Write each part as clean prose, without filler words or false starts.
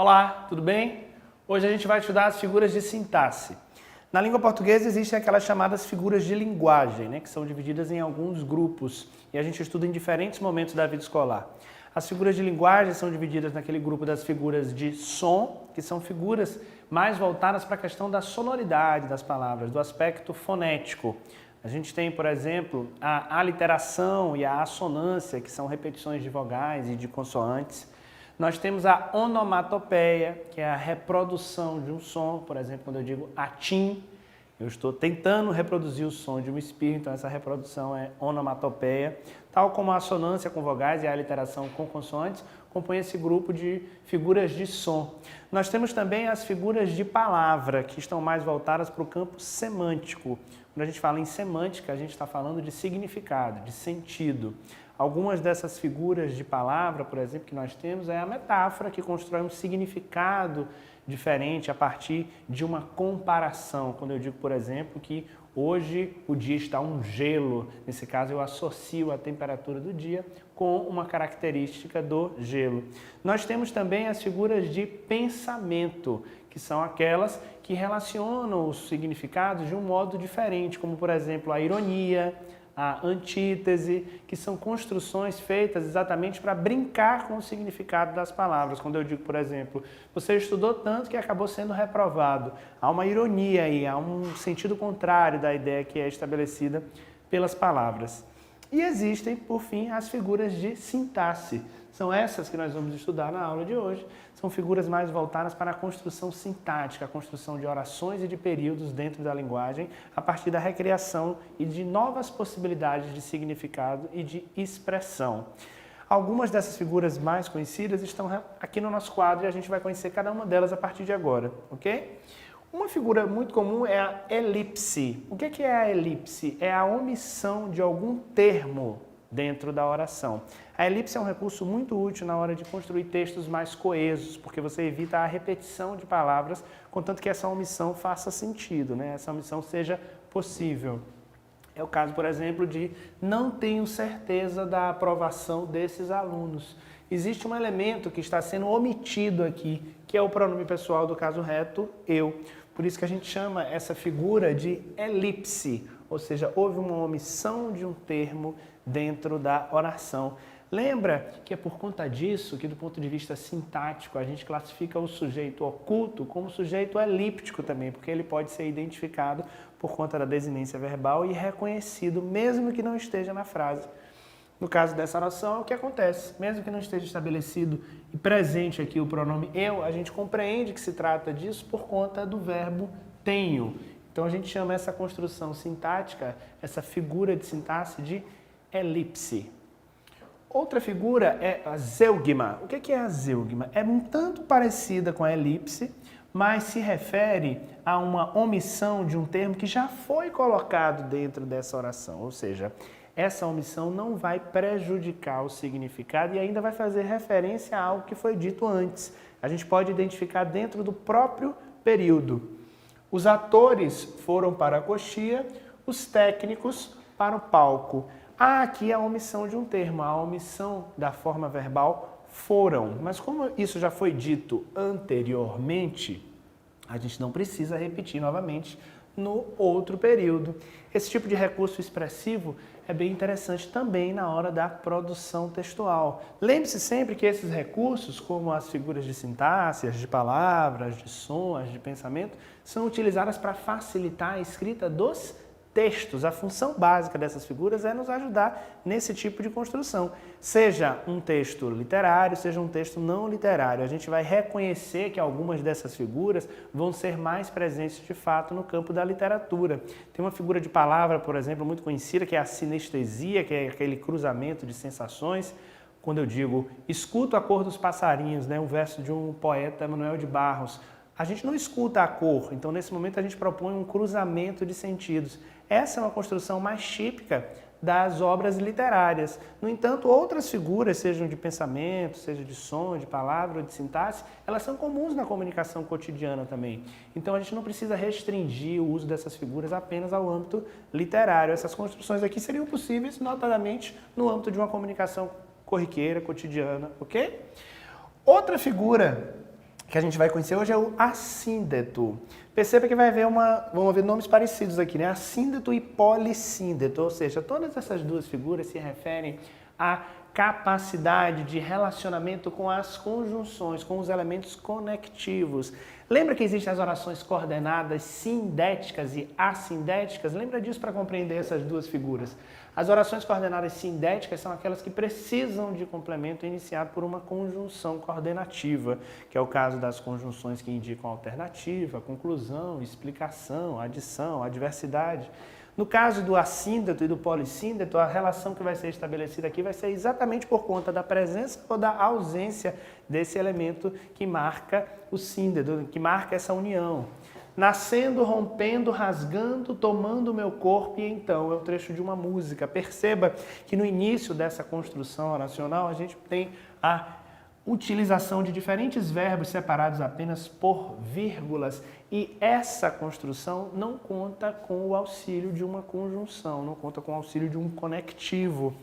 Olá, tudo bem? Hoje a gente vai estudar as figuras de sintaxe. Na língua portuguesa existem aquelas chamadas figuras de linguagem, que são divididas em alguns grupos e a gente estuda em diferentes momentos da vida escolar. As figuras de linguagem são divididas naquele grupo das figuras de som, que são figuras mais voltadas para a questão da sonoridade das palavras, do aspecto fonético. A gente tem, por exemplo, a aliteração e a assonância, que são repetições de vogais e de consoantes. Nós temos a onomatopeia, que é a reprodução de um som. Por exemplo, quando eu digo atim, eu estou tentando reproduzir o som de um espirro, então essa reprodução é onomatopeia. Tal como a assonância com vogais e a aliteração com consoantes, compõe esse grupo de figuras de som. Nós temos também as figuras de palavra, que estão mais voltadas para o campo semântico. Quando a gente fala em semântica, a gente está falando de significado, de sentido. Algumas dessas figuras de palavra, por exemplo, que nós temos, é a metáfora, que constrói um significado diferente a partir de uma comparação. Quando eu digo, por exemplo, que hoje o dia está um gelo, nesse caso eu associo a temperatura do dia com uma característica do gelo. Nós temos também as figuras de pensamento, que são aquelas que relacionam os significados de um modo diferente, como, por exemplo, a ironia, a antítese, que são construções feitas exatamente para brincar com o significado das palavras. Quando eu digo, por exemplo, você estudou tanto que acabou sendo reprovado. Há uma ironia aí, há um sentido contrário da ideia que é estabelecida pelas palavras. E existem, por fim, as figuras de sintaxe. São essas que nós vamos estudar na aula de hoje. São figuras mais voltadas para a construção sintática, a construção de orações e de períodos dentro da linguagem, a partir da recriação e de novas possibilidades de significado e de expressão. Algumas dessas figuras mais conhecidas estão aqui no nosso quadro e a gente vai conhecer cada uma delas a partir de agora, ok? Uma figura muito comum é a elipse. O que é a elipse? É a omissão de algum termo dentro da oração. A elipse é um recurso muito útil na hora de construir textos mais coesos, porque você evita a repetição de palavras, contanto que essa omissão faça sentido, essa omissão seja possível. É o caso, por exemplo, de não tenho certeza da aprovação desses alunos. Existe um elemento que está sendo omitido aqui, que é o pronome pessoal do caso reto, eu. Por isso que a gente chama essa figura de elipse, ou seja, houve uma omissão de um termo dentro da oração. Lembra que é por conta disso que, do ponto de vista sintático, a gente classifica o sujeito oculto como sujeito elíptico também, porque ele pode ser identificado por conta da desinência verbal e reconhecido, mesmo que não esteja na frase. No caso dessa oração, é o que acontece. Mesmo que não esteja estabelecido e presente aqui o pronome eu, a gente compreende que se trata disso por conta do verbo tenho. Então a gente chama essa construção sintática, essa figura de sintaxe, de elipse. Outra figura é a zeugma. O que é a zeugma? É um tanto parecida com a elipse, mas se refere a uma omissão de um termo que já foi colocado dentro dessa oração, ou seja, essa omissão não vai prejudicar o significado e ainda vai fazer referência a algo que foi dito antes. A gente pode identificar dentro do próprio período. Os atores foram para a coxia, os técnicos para o palco. Há aqui a omissão de um termo, a omissão da forma verbal foram. Mas como isso já foi dito anteriormente, a gente não precisa repetir novamente no outro período. Esse tipo de recurso expressivo é bem interessante também na hora da produção textual. Lembre-se sempre que esses recursos, como as figuras de sintaxe, as de palavras, de som, as de pensamento, são utilizadas para facilitar a escrita dos textos. A função básica dessas figuras é nos ajudar nesse tipo de construção. Seja um texto literário, seja um texto não literário. A gente vai reconhecer que algumas dessas figuras vão ser mais presentes de fato no campo da literatura. Tem uma figura de palavra, por exemplo, muito conhecida, que é a sinestesia, que é aquele cruzamento de sensações. Quando eu digo, escuto a cor dos passarinhos, um verso de um poeta, Manuel de Barros, a gente não escuta a cor, então nesse momento a gente propõe um cruzamento de sentidos. Essa é uma construção mais típica das obras literárias. No entanto, outras figuras, sejam de pensamento, seja de som, de palavra ou de sintaxe, elas são comuns na comunicação cotidiana também. Então a gente não precisa restringir o uso dessas figuras apenas ao âmbito literário. Essas construções aqui seriam possíveis, notadamente, no âmbito de uma comunicação corriqueira, cotidiana, ok? Outra figura que a gente vai conhecer hoje é o assíndeto. Perceba que vão haver nomes parecidos aqui, né? Assíndeto e polissíndeto, ou seja, todas essas duas figuras se referem à capacidade de relacionamento com as conjunções, com os elementos conectivos. Lembra que existem as orações coordenadas sindéticas e assindéticas? Lembra disso para compreender essas duas figuras. As orações coordenadas sindéticas são aquelas que precisam de complemento iniciado por uma conjunção coordenativa, que é o caso das conjunções que indicam alternativa, conclusão, explicação, adição, adversidade. No caso do assíndeto e do polissíndeto, a relação que vai ser estabelecida aqui vai ser exatamente por conta da presença ou da ausência desse elemento que marca o síndeto, que marca essa união. Nascendo, rompendo, rasgando, tomando o meu corpo e então é o trecho de uma música. Perceba que no início dessa construção oracional a gente tem a utilização de diferentes verbos separados apenas por vírgulas e essa construção não conta com o auxílio de uma conjunção, não conta com o auxílio de um conectivo.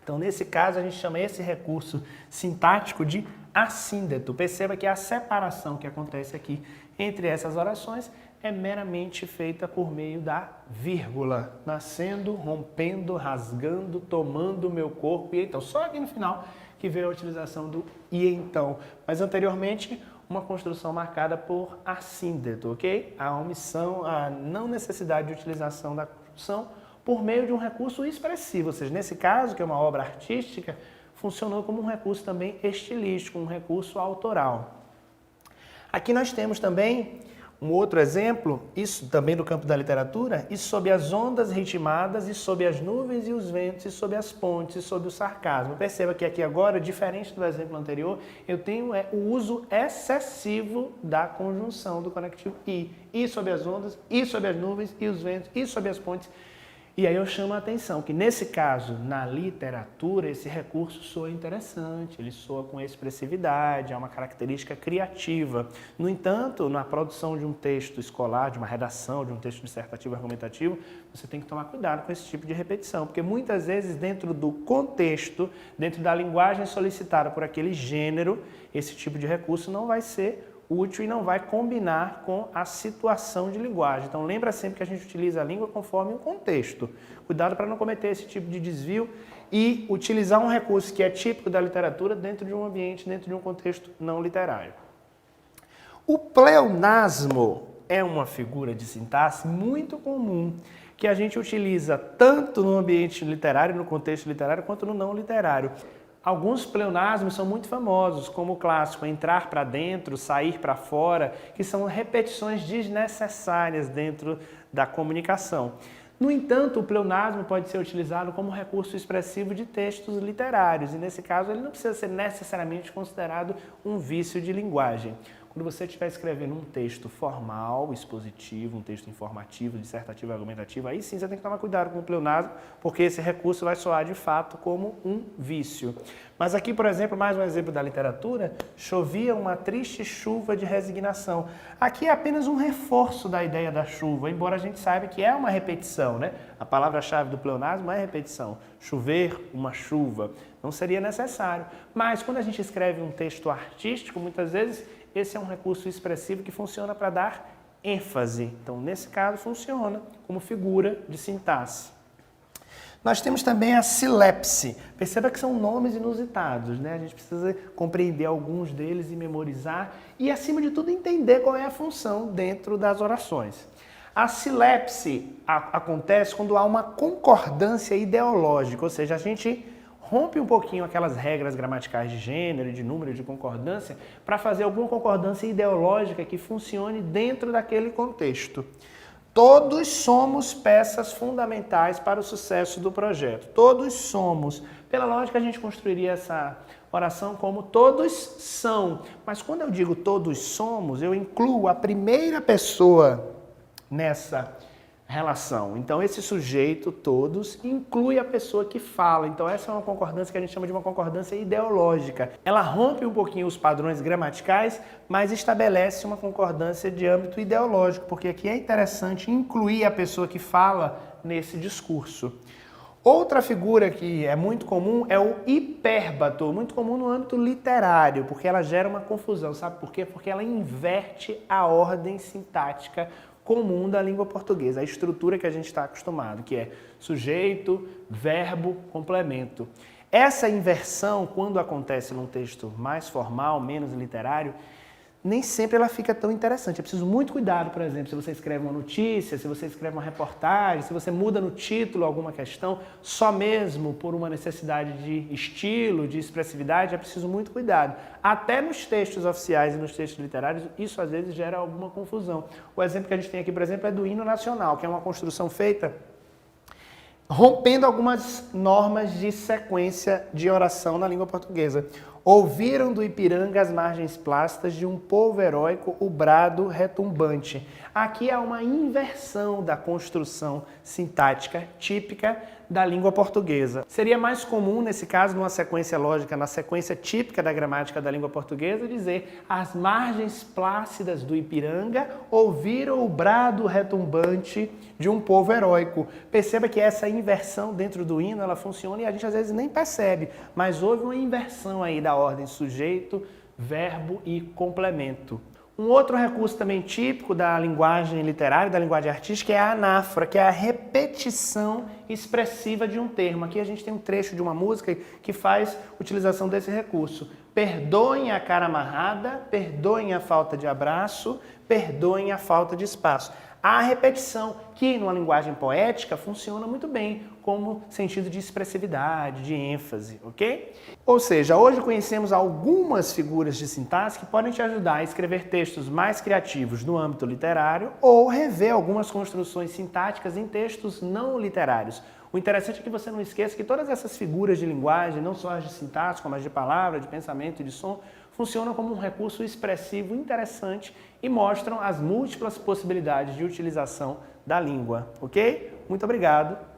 Então, nesse caso, a gente chama esse recurso sintático de assíndeto. Perceba que a separação que acontece aqui entre essas orações é meramente feita por meio da vírgula. Nascendo, rompendo, rasgando, tomando o meu corpo e então. Só aqui no final que veio a utilização do e então. Mas anteriormente, uma construção marcada por assíndeto, ok? A omissão, a não necessidade de utilização da construção por meio de um recurso expressivo, ou seja, nesse caso, que é uma obra artística, funcionou como um recurso também estilístico, um recurso autoral. Aqui nós temos também um outro exemplo, isso também do campo da literatura, e sob as ondas ritmadas, e sob as nuvens e os ventos, e sob as pontes, e sob o sarcasmo. Perceba que aqui agora, diferente do exemplo anterior, eu tenho o uso excessivo da conjunção do conectivo e sob as ondas, e sob as nuvens, e os ventos, e sob as pontes. E aí eu chamo a atenção que, nesse caso, na literatura, esse recurso soa interessante, ele soa com expressividade, é uma característica criativa. No entanto, na produção de um texto escolar, de uma redação, de um texto dissertativo argumentativo, você tem que tomar cuidado com esse tipo de repetição, porque muitas vezes, dentro do contexto, dentro da linguagem solicitada por aquele gênero, esse tipo de recurso não vai ser útil e não vai combinar com a situação de linguagem. Então, lembra sempre que a gente utiliza a língua conforme o contexto. Cuidado para não cometer esse tipo de desvio e utilizar um recurso que é típico da literatura dentro de um ambiente, dentro de um contexto não literário. O pleonasmo é uma figura de sintaxe muito comum que a gente utiliza tanto no ambiente literário, no contexto literário, quanto no não literário. Alguns pleonasmos são muito famosos, como o clássico entrar para dentro, sair para fora, que são repetições desnecessárias dentro da comunicação. No entanto, o pleonasmo pode ser utilizado como recurso expressivo de textos literários, e nesse caso ele não precisa ser necessariamente considerado um vício de linguagem. Quando você estiver escrevendo um texto formal, expositivo, um texto informativo, dissertativo, argumentativo, aí sim você tem que tomar cuidado com o pleonasmo, porque esse recurso vai soar de fato como um vício. Mas aqui, por exemplo, mais um exemplo da literatura, chovia uma triste chuva de resignação. Aqui é apenas um reforço da ideia da chuva, embora a gente saiba que é uma repetição, né? A palavra-chave do pleonasmo é repetição. Chover, uma chuva. Não seria necessário. Mas quando a gente escreve um texto artístico, muitas vezes esse é um recurso expressivo que funciona para dar ênfase. Então, nesse caso, funciona como figura de sintaxe. Nós temos também a silepse. Perceba que são nomes inusitados, né? A gente precisa compreender alguns deles e memorizar e, acima de tudo, entender qual é a função dentro das orações. A silepse acontece quando há uma concordância ideológica, ou seja, a gente rompe um pouquinho aquelas regras gramaticais de gênero, de número, de concordância, para fazer alguma concordância ideológica que funcione dentro daquele contexto. Todos somos peças fundamentais para o sucesso do projeto. Todos somos. Pela lógica, a gente construiria essa oração como todos são. Mas quando eu digo todos somos, eu incluo a primeira pessoa nessa relação. Então, esse sujeito, todos, inclui a pessoa que fala. Então, essa é uma concordância que a gente chama de uma concordância ideológica. Ela rompe um pouquinho os padrões gramaticais, mas estabelece uma concordância de âmbito ideológico, porque aqui é interessante incluir a pessoa que fala nesse discurso. Outra figura que é muito comum é o hipérbato, muito comum no âmbito literário, porque ela gera uma confusão, sabe por quê? Porque ela inverte a ordem sintática comum da língua portuguesa, a estrutura que a gente está acostumado, que é sujeito, verbo, complemento. Essa inversão, quando acontece num texto mais formal, menos literário, nem sempre ela fica tão interessante. É preciso muito cuidado, por exemplo, se você escreve uma notícia, se você escreve uma reportagem, se você muda no título alguma questão, só mesmo por uma necessidade de estilo, de expressividade, é preciso muito cuidado. Até nos textos oficiais e nos textos literários, isso às vezes gera alguma confusão. O exemplo que a gente tem aqui, por exemplo, é do hino nacional, que é uma construção feita rompendo algumas normas de sequência de oração na língua portuguesa. Ouviram do Ipiranga as margens plácidas de um povo heróico o brado retumbante. Aqui há uma inversão da construção sintática típica da língua portuguesa. Seria mais comum, nesse caso, numa sequência lógica, na sequência típica da gramática da língua portuguesa, dizer as margens plácidas do Ipiranga ouviram o brado retumbante de um povo heróico. Perceba que essa inversão dentro do hino, ela funciona e a gente às vezes nem percebe, mas houve uma inversão aí da ordem sujeito, verbo e complemento. Um outro recurso também típico da linguagem literária, da linguagem artística, é a anáfora, que é a repetição expressiva de um termo. Aqui a gente tem um trecho de uma música que faz utilização desse recurso. Perdoem a cara amarrada, perdoem a falta de abraço, perdoem a falta de espaço. A repetição, que numa linguagem poética funciona muito bem como sentido de expressividade, de ênfase, ok? Ou seja, hoje conhecemos algumas figuras de sintaxe que podem te ajudar a escrever textos mais criativos no âmbito literário ou rever algumas construções sintáticas em textos não literários. O interessante é que você não esqueça que todas essas figuras de linguagem, não só as de sintaxe, como as de palavra, de pensamento e de som, funcionam como um recurso expressivo interessante e mostram as múltiplas possibilidades de utilização da língua, ok? Muito obrigado